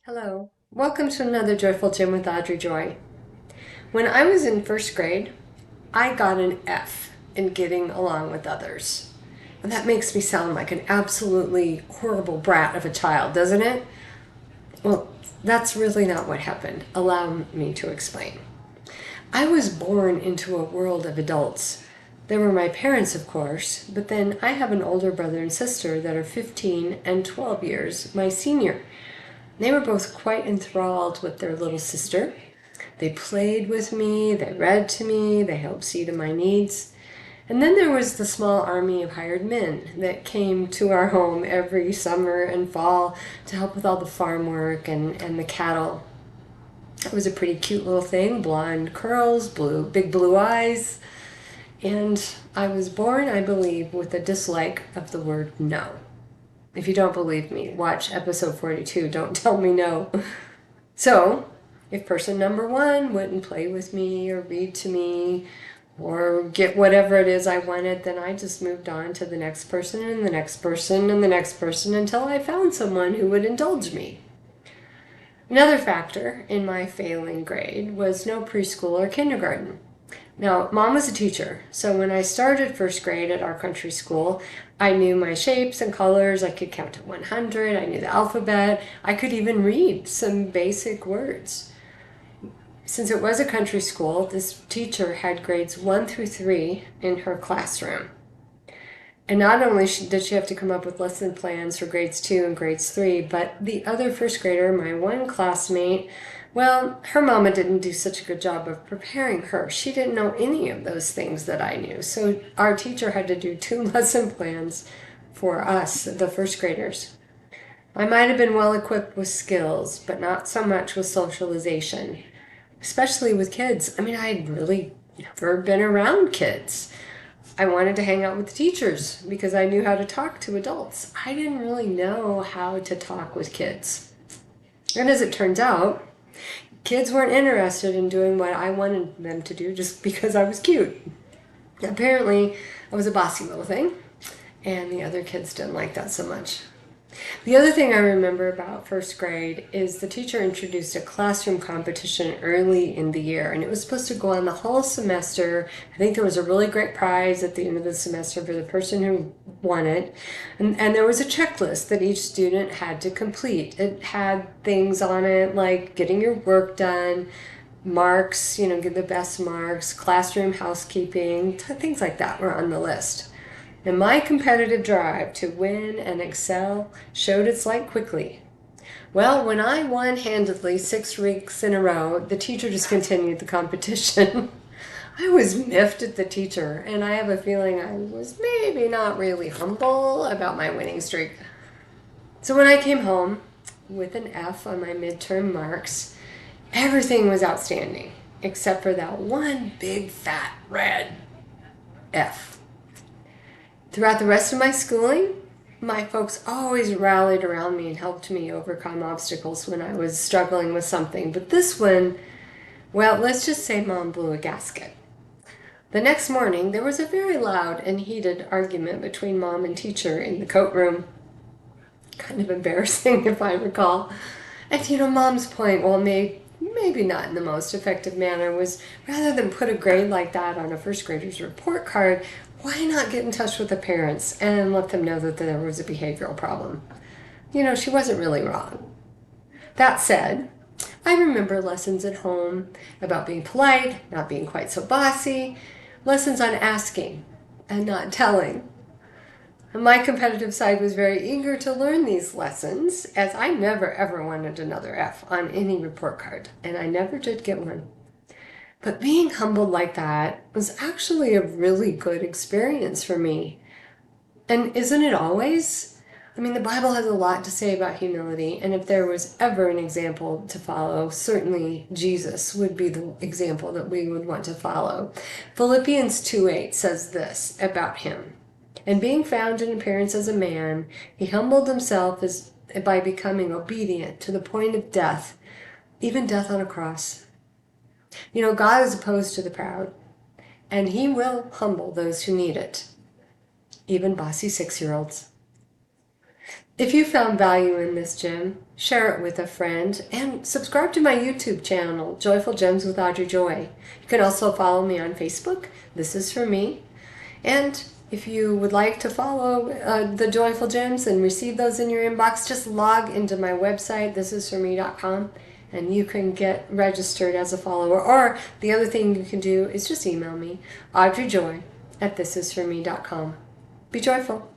Hello, welcome to another Joyful Gym with Audrey Joy. When I was in first grade, I got an F in getting along with others. And that makes me sound like an absolutely horrible brat of a child, doesn't it? Well, that's really not what happened. Allow me to explain. I was born into a world of adults. There were my parents, of course, but then I have an older brother and sister that are 15 and 12 years my senior. They were both quite enthralled with their little sister. They played with me, they read to me, they helped see to my needs. And then there was the small army of hired men that came to our home every summer and fall to help with all the farm work and the cattle. It was a pretty cute little thing, blonde curls, big blue eyes. And I was born, I believe, with a dislike of the word no. If you don't believe me, watch episode 42, Don't Tell Me No. So, if person number one wouldn't play with me or read to me or get whatever it is I wanted, then I just moved on to the next person and the next person and the next person until I found someone who would indulge me. Another factor in my failing grade was no preschool or kindergarten. Now, Mom was a teacher, so when I started first grade at our country school, I knew my shapes and colors, I could count to 100, I knew the alphabet, I could even read some basic words. Since it was a country school, this teacher had grades 1 through 3 in her classroom. And not only did she have to come up with lesson plans for grades 2 and grades 3, but the other first grader, my one classmate, well, her mama didn't do such a good job of preparing her. She didn't know any of those things that I knew. So our teacher had to do 2 lesson plans for us, the first graders. I might have been well equipped with skills, but not so much with socialization, especially with kids. I mean, I'd really never been around kids. I wanted to hang out with the teachers because I knew how to talk to adults. I didn't really know how to talk with kids. And as it turns out, kids weren't interested in doing what I wanted them to do just because I was cute. Apparently, I was a bossy little thing, and the other kids didn't like that so much. The other thing I remember about first grade is the teacher introduced a classroom competition early in the year, and it was supposed to go on the whole semester. I think there was a really great prize at the end of the semester for the person who won it, and there was a checklist that each student had to complete. It had things on it like getting your work done, marks, get the best marks, classroom housekeeping, things like that were on the list. And my competitive drive to win and excel showed its light quickly. Well, when I won handedly 6 weeks in a row, the teacher discontinued the competition. I was miffed at the teacher, and I have a feeling I was maybe not really humble about my winning streak. So when I came home with an F on my midterm marks, everything was outstanding, except for that one big fat red F. Throughout the rest of my schooling, my folks always rallied around me and helped me overcome obstacles when I was struggling with something. But this one, well, let's just say Mom blew a gasket. The next morning, there was a very loud and heated argument between Mom and teacher in the coat room. Kind of embarrassing, if I recall. And Mom's point, well, maybe not in the most effective manner, was rather than put a grade like that on a first grader's report card, why not get in touch with the parents and let them know that there was a behavioral problem? She wasn't really wrong. That said, I remember lessons at home about being polite, not being quite so bossy, lessons on asking and not telling. And my competitive side was very eager to learn these lessons, as I never ever wanted another F on any report card, and I never did get one. But being humbled like that was actually a really good experience for me. And isn't it always? I mean, the Bible has a lot to say about humility, and if there was ever an example to follow, certainly Jesus would be the example that we would want to follow. Philippians 2:8 says this about him. And being found in appearance as a man, he humbled himself by becoming obedient to the point of death, even death on a cross. God is opposed to the proud, and he will humble those who need it, even bossy 6-year-olds. If you found value in this gem, share it with a friend and subscribe to my YouTube channel, Joyful Gems with Audrey Joy. You can also follow me on Facebook. This is for me. And if you would like to follow the Joyful Gems and receive those in your inbox, just log into my website, thisisforme.com, and you can get registered as a follower. Or the other thing you can do is just email me, audreyjoy@thisisforme.com. Be joyful.